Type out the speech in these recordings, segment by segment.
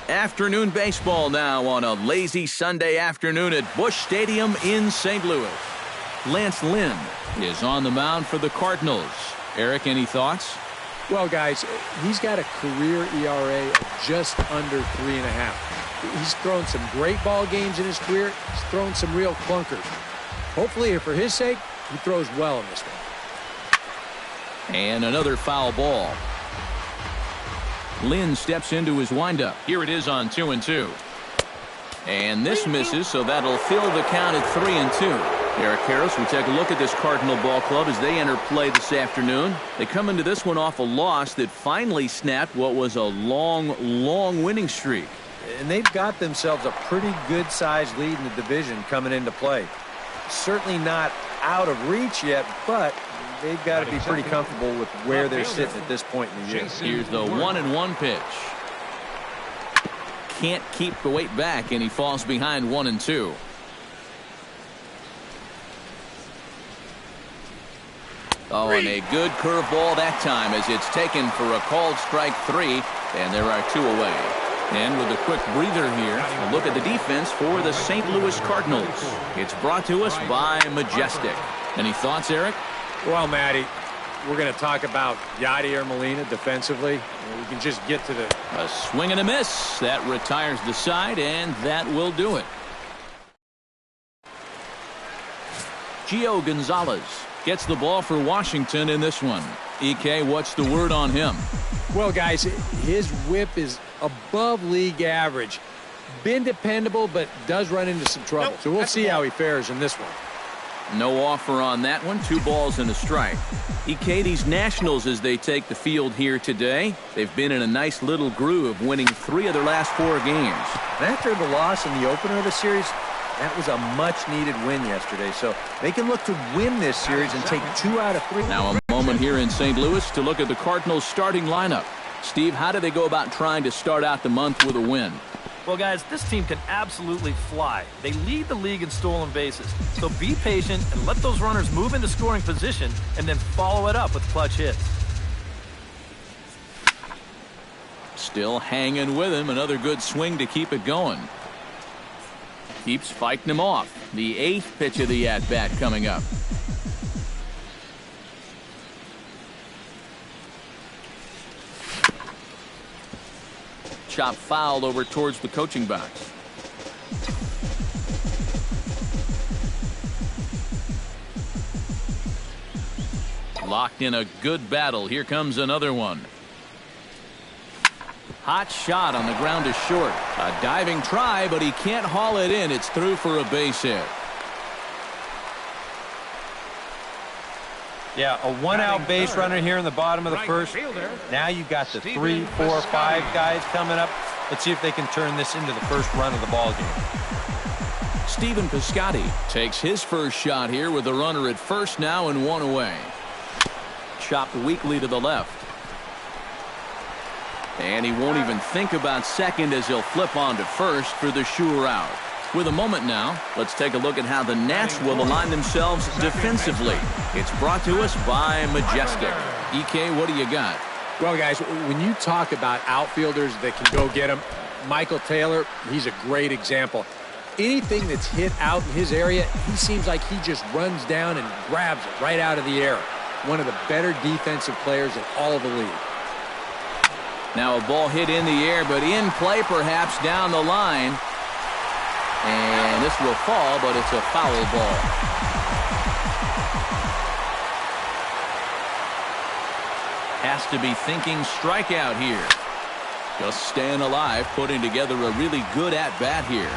Afternoon baseball now on a lazy Sunday afternoon at Busch Stadium in St. Louis. Lance Lynn is on the mound for the Cardinals. Eric, any thoughts? Well, guys, he's got a career ERA of just under 3.5. He's thrown some great ball games in his career. He's thrown some real clunkers. Hopefully, for his sake, he throws well in this one. And another foul ball. Lynn steps into his windup. Here it is on 2-2. And this misses, so that'll fill the count at 3-2. Eric Harris, we take a look at this Cardinal ball club as they enter play this afternoon. They come into this one off a loss that finally snapped what was a long winning streak. And they've got themselves a pretty good-sized lead in the division coming into play. Certainly not out of reach yet, but they've got to be pretty comfortable with where they're sitting at this point in the year. Here's the 1-1 pitch. Can't keep the weight back, and he falls behind 1-2. Oh, and a good curveball that time as it's taken for a called strike 3, and there are 2 away. And with a quick breather here, a look at the defense for the St. Louis Cardinals. It's brought to us by Majestic. Any thoughts, Eric? Well, Matty, we're going to talk about Yadier Molina defensively. We can just get to the... A swing and a miss. That retires the side, and that will do it. Gio Gonzalez gets the ball for Washington in this one. EK, what's the word on him? Well, guys, his whip is above league average. Been dependable, but does run into some trouble. So we'll see how he fares in this one. No offer on that one. 2 balls and a strike. EK, these Nationals, as they take the field here today, they've been in a nice little groove, winning 3 of their last 4 games. And after the loss in the opener of the series, that was a much-needed win yesterday. So they can look to win this series and take 2 out of 3. Now a moment here in St. Louis to look at the Cardinals' starting lineup. Steve, how do they go about trying to start out the month with a win? Well, guys, this team can absolutely fly. They lead the league in stolen bases. So be patient and let those runners move into scoring position and then follow it up with clutch hits. Still hanging with him. Another good swing to keep it going. Keeps fighting him off. The 8th pitch of the at-bat coming up. Chop fouled over towards the coaching box. Locked in a good battle. Here comes another one. Hot shot on the ground is short. A diving try, but he can't haul it in. It's through for a base hit. Yeah, a 1-out base runner here in the bottom of the first. Now you've got the 3, 4, 5 guys coming up. Let's see if they can turn this into the first run of the ball game. Stephen Piscotty takes his first shot here with a runner at first now and 1 away. Chopped weakly to the left. And he won't even think about second as he'll flip on to first for the sure out. With a moment now, let's take a look at how the Nats will align themselves defensively. It's brought to us by Majestic. EK, what do you got? Well, guys, when you talk about outfielders that can go get him, Michael Taylor, he's a great example. Anything that's hit out in his area, he seems like he just runs down and grabs it right out of the air. One of the better defensive players in all of the league. Now a ball hit in the air, but in play perhaps down the line. And this will fall, but it's a foul ball. Has to be thinking strikeout here. Just staying alive, putting together a really good at-bat here.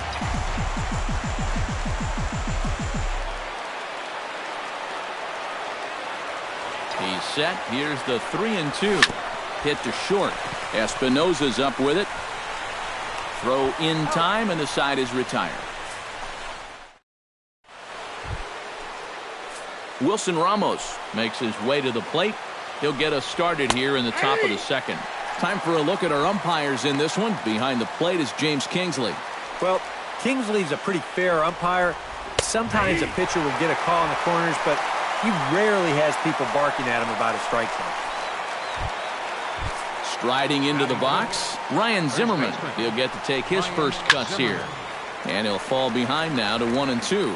He's set. Here's the 3-2. Hit to short. Espinosa's up with it. Throw in time, and the side is retired. Wilson Ramos makes his way to the plate. He'll get us started here in the top of the second. Time for a look at our umpires in this one. Behind the plate is James Kingsley. Well, Kingsley's a pretty fair umpire. Sometimes a pitcher will get a call in the corners, but he rarely has people barking at him about a strike zone. Striding into the box, Ryan Zimmerman, he'll get to take his first cuts here. And he'll fall behind now to 1-2.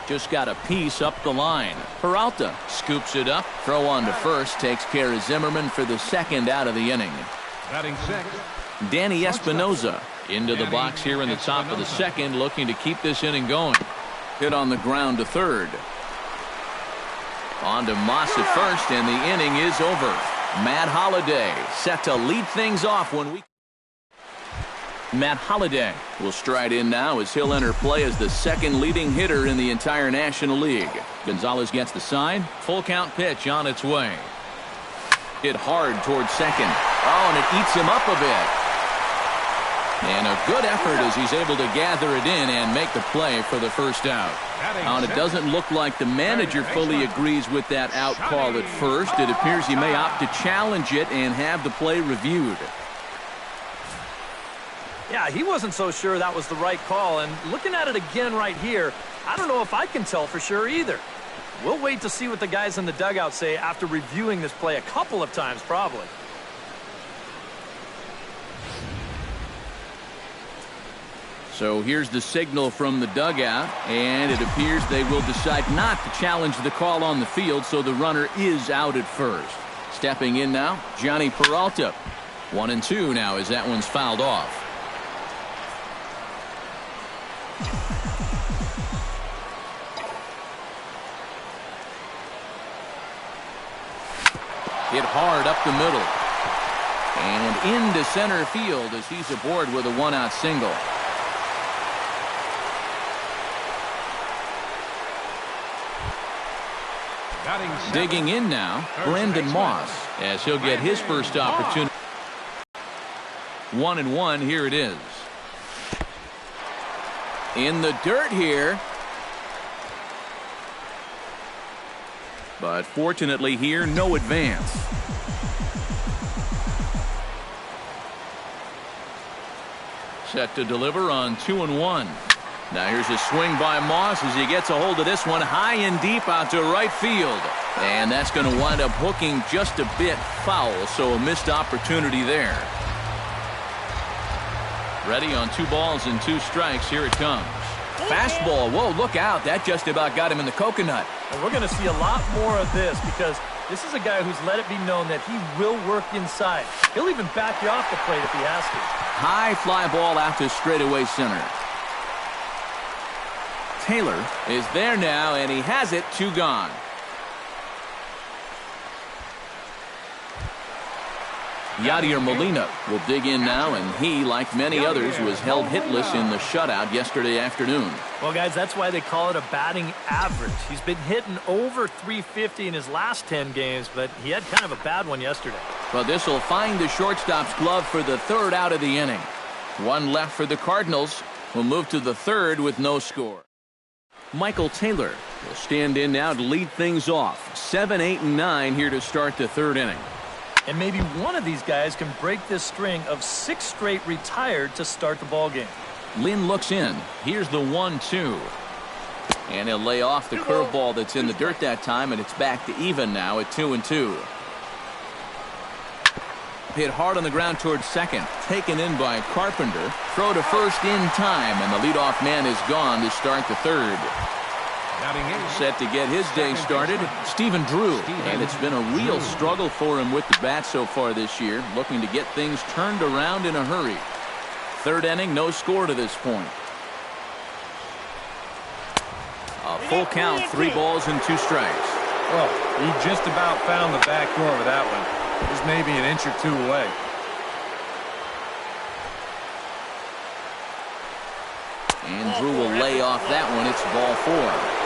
Just got a piece up the line. Peralta scoops it up. Throw on to first. Takes care of Zimmerman for the second out of the inning. Batting sixth, Danny Espinoza into the box here in the top of the second, looking to keep this inning going. Hit on the ground to third. On to Moss at first, and the inning is over. Matt Holliday set to lead things off when we... Matt Holliday will stride in now as he'll enter play as the second leading hitter in the entire National League. Gonzalez gets the sign. Full count pitch on its way. Hit hard towards second. Oh, and it eats him up a bit. And a good effort as he's able to gather it in and make the play for the first out. Now, and it doesn't look like the manager fully agrees with that out call at first. It appears he may opt to challenge it and have the play reviewed. Yeah, he wasn't so sure that was the right call, and looking at it again right here, I don't know if I can tell for sure either. We'll wait to see what the guys in the dugout say after reviewing this play a couple of times, probably. So here's the signal from the dugout, and it appears they will decide not to challenge the call on the field, so the runner is out at first. Stepping in now, Johnny Peralta. 1-2 now as that one's fouled off. Hit hard up the middle. And into center field as he's aboard with a one-out single. Digging in now, Brendan Moss, as he'll get his first opportunity. 1-1, here it is. In the dirt here. But fortunately here, no advance. Set to deliver on 2-1. Now here's a swing by Moss as he gets a hold of this one high and deep out to right field. And that's going to wind up hooking just a bit foul, so a missed opportunity there. Ready on 2 balls and 2 strikes. Here it comes. Fastball. Whoa, look out. That just about got him in the coconut. And we're going to see a lot more of this because this is a guy who's let it be known that he will work inside. He'll even back you off the plate if he has to. High fly ball out to straightaway center. Taylor is there now, and he has it. 2 gone. Yadier Molina will dig in now, and he, like many others, was held hitless in the shutout yesterday afternoon. Well, guys, that's why they call it a batting average. He's been hitting over .350 in his last 10 games, but he had kind of a bad one yesterday. Well, this will find the shortstop's glove for the 3rd out of the inning. 1 left for the Cardinals. We'll move to the 3rd with no score. Michael Taylor will stand in now to lead things off. 7, 8, and 9 here to start the 3rd inning. And maybe one of these guys can break this string of 6 straight retired to start the ball game. Lynn looks in. Here's the 1-2. And he'll lay off the curveball that's in the dirt that time, and it's back to even now at 2-2. Hit hard on the ground towards second. Taken in by Carpenter. Throw to first in time, and the leadoff man is gone to start the 3rd. Set to get his day started, Stephen Drew. And it's been a real struggle for him with the bat so far this year, looking to get things turned around in a hurry. 3rd inning, no score to this point. A full count, 3 balls and 2 strikes. Well, he just about found the back door with that one. Just maybe an inch or 2 away. And Drew will lay off that one. It's ball 4.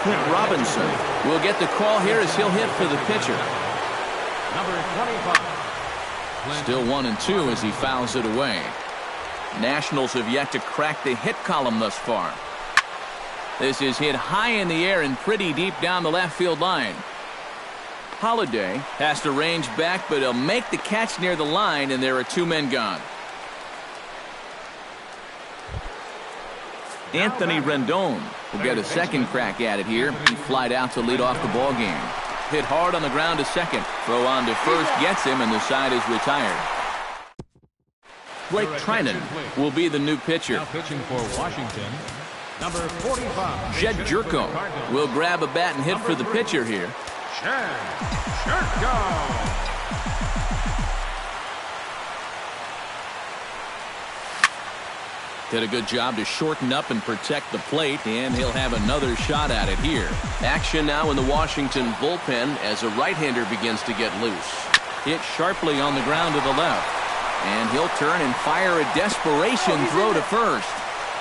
Clint Robinson will get the call here as he'll hit for the pitcher. Number 25. Still 1-2 as he fouls it away. Nationals have yet to crack the hit column thus far. This is hit high in the air and pretty deep down the left field line. Holliday has to range back, but he'll make the catch near the line, and there are 2 men gone. Anthony Rendon will get a second crack at it here. He flied out to lead off the ball game. Hit hard on the ground to second. Throw on to first gets him, and the side is retired. Blake Trinan will be the new pitcher. Now pitching for Washington, number 45. Jed Jerko will grab a bat and hit for the pitcher here. Jed Jerko. Did a good job to shorten up and protect the plate, and he'll have another shot at it here. Action now in the Washington bullpen as a right-hander begins to get loose. Hit sharply on the ground to the left. And he'll turn and fire a desperation throw to first.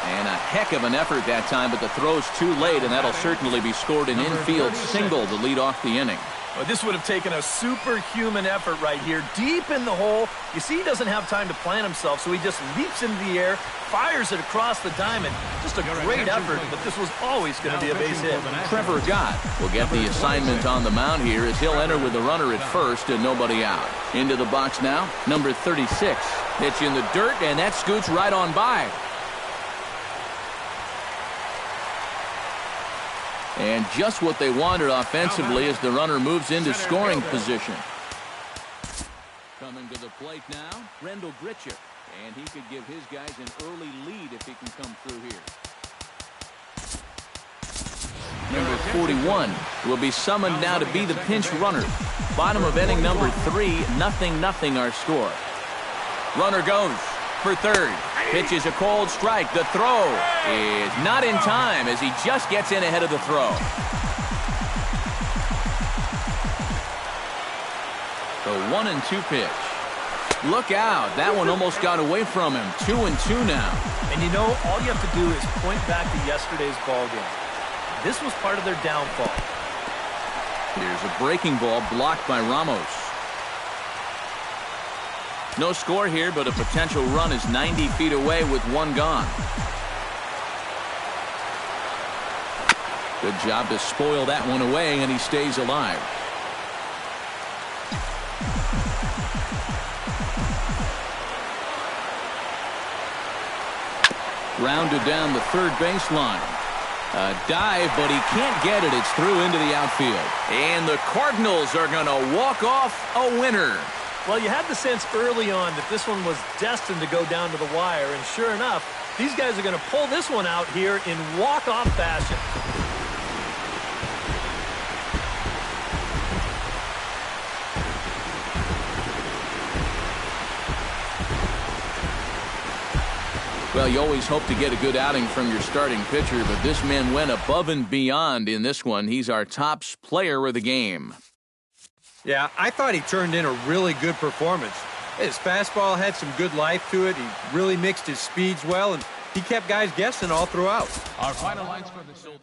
And a heck of an effort that time, but the throw's too late, and that'll certainly be scored an infield single to lead off the inning. Well, this would have taken a superhuman effort right here, deep in the hole. You see, he doesn't have time to plant himself, so he just leaps into the air, fires it across the diamond. Just a great effort, but this was always going to be a base hit. Trevor Gott will get the assignment on the mound here as he'll enter with the runner at first and nobody out. Into the box now, number 36. Pitch in the dirt, and that scoots right on by. And just what they wanted offensively as the runner moves into scoring position. Coming to the plate now, Rendell Gritchick. And he could give his guys an early lead if he can come through here. Number 41 will be summoned now to be the pinch runner. Bottom of inning number 3, 0-0 our score. Runner goes for third. Pitch is a cold strike. The throw is not in time as he just gets in ahead of the throw. The 1-2 pitch. Look out. That one almost got away from him. 2-2 now. And you know, all you have to do is point back to yesterday's ball game. This was part of their downfall. Here's a breaking ball blocked by Ramos. No score here, but a potential run is 90 feet away with one gone. Good job to spoil that one away, and he stays alive. Rounded down the third baseline. A dive, but he can't get it. It's through into the outfield. And the Cardinals are going to walk off a winner. Well, you had the sense early on that this one was destined to go down to the wire, and sure enough, these guys are going to pull this one out here in walk-off fashion. Well, you always hope to get a good outing from your starting pitcher, but this man went above and beyond in this one. He's our top player of the game. Yeah, I thought he turned in a really good performance. His fastball had some good life to it. He really mixed his speeds well, and he kept guys guessing all throughout. Our final lines for the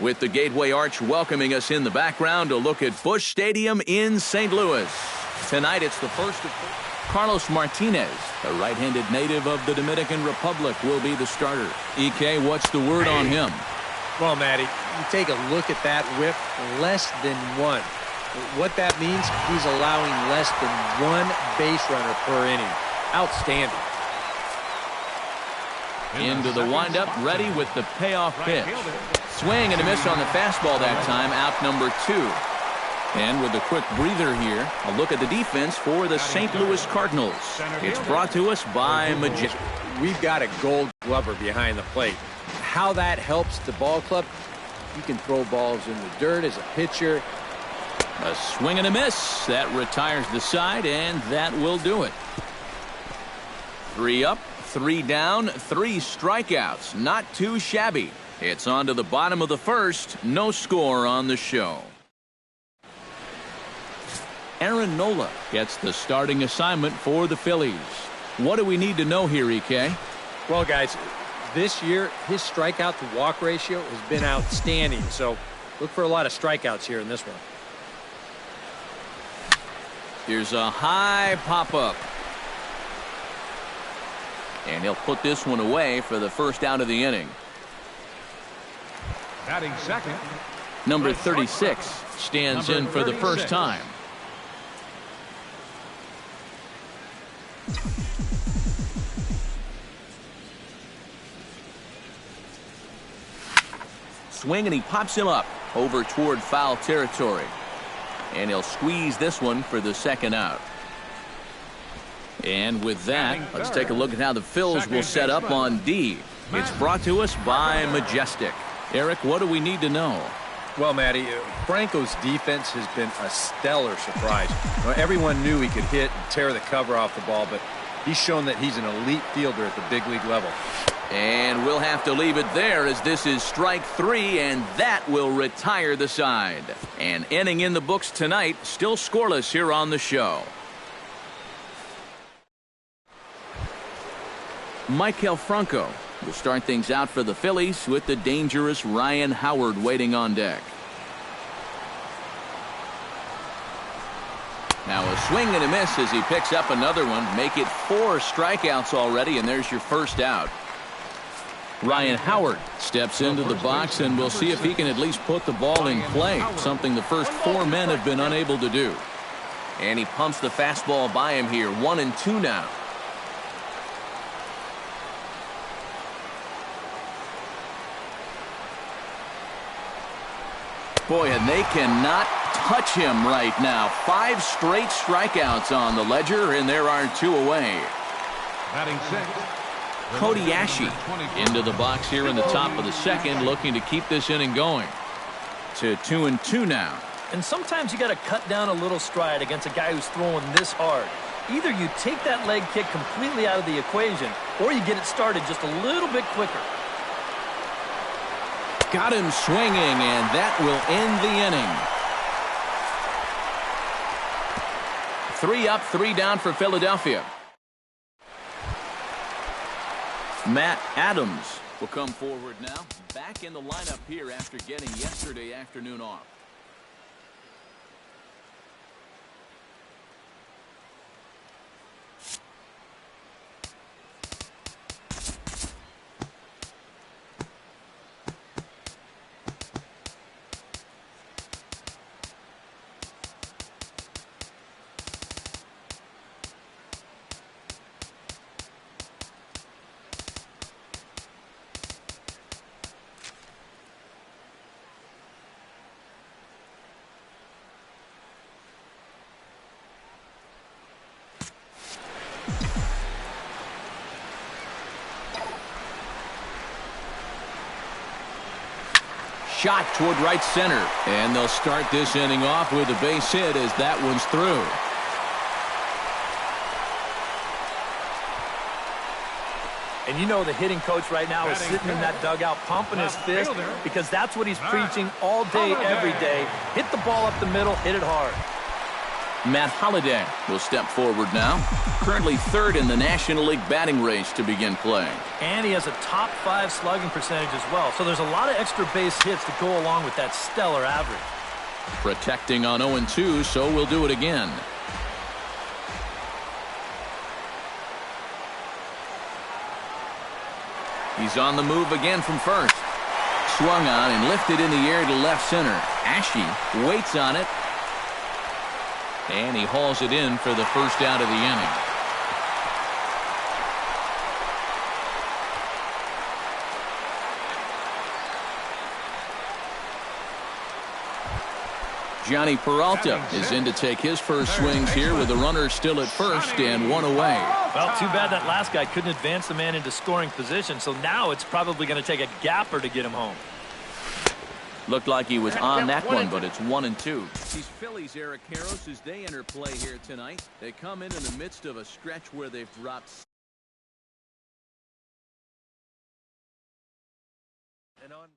With the Gateway Arch welcoming us in the background, a look at Busch Stadium in St. Louis. Tonight it's the first of Carlos Martinez, a right-handed native of the Dominican Republic, will be the starter. EK, what's the word on him? Well, Matty, you take a look at that whip, less than one. What that means, he's allowing less than one base runner per inning. Outstanding. Into the windup, ready with the payoff pitch. Swing and a miss on the fastball that time, out number 2. And with a quick breather here, a look at the defense for the St. Louis Cardinals. It's brought to us by Majestic. We've got a gold glover behind the plate. How that helps the ball club, you can throw balls in the dirt as a pitcher. A swing and a miss. That retires the side, and that will do it. 3 up, 3 down, 3 strikeouts. Not too shabby. It's on to the bottom of the first. No score on the show. Aaron Nola gets the starting assignment for the Phillies. What do we need to know here, EK? Well, guys, this year his strikeout to walk ratio has been outstanding. So look for a lot of strikeouts here in this one. Here's a high pop-up. And he'll put this one away for the first out of the inning. Batting second. Number 36 stands in for the first time. Swing and he pops him up over toward foul territory. And he'll squeeze this one for the second out. And with that, let's take a look at how the Phils will set up on D. It's brought to us by Majestic. Eric, what do we need to know? Well, Matty, Franco's defense has been a stellar surprise. Everyone knew he could hit and tear the cover off the ball, but he's shown that he's an elite fielder at the big league level. And we'll have to leave it there as this is strike 3, and that will retire the side. An inning in the books tonight, still scoreless here on the show. Maikel Franco will start things out for the Phillies with the dangerous Ryan Howard waiting on deck. Now a swing and a miss as he picks up another one. Make it 4 strikeouts already, and there's your first out. Ryan Howard steps into the box, and we'll see if he can at least put the ball in play, something the first 4 men have been unable to do. And he pumps the fastball by him here. 1-2 now. Boy, and they cannot touch him right now. 5 straight strikeouts on the ledger, and there are 2 away. Batting sixth. Cody Ashe into the box here in the top of the second, looking to keep this inning going. To 2-2 now. And sometimes you got to cut down a little stride against a guy who's throwing this hard. Either you take that leg kick completely out of the equation, or you get it started just a little bit quicker. Got him swinging, and that will end the inning. 3 up, 3 down for Philadelphia. Matt Adams will come forward now. Back in the lineup here after getting yesterday afternoon off. Shot toward right center, and they'll start this inning off with a base hit as that one's through. And you know the hitting coach right now is sitting in that dugout pumping his fist, because that's what he's preaching all day, every day. Hit the ball up the middle, hit it hard. Matt Holliday will step forward now. Currently third in the National League batting race to begin play. And he has a top 5 slugging percentage as well. So there's a lot of extra base hits to go along with that stellar average. Protecting on 0-2, so we'll do it again. He's on the move again from first. Swung on and lifted in the air to left center. Ashe waits on it. And he hauls it in for the first out of the inning. Johnny Peralta is in to take his first swings here with the runner still at first and one away. Well, too bad that last guy couldn't advance the man into scoring position, so now it's probably going to take a gapper to get him home. Looked like he was on that one, but it's 1-2. These Phillies, Eric Karros, as they enter play here tonight, they come in the midst of a stretch where they've dropped. And on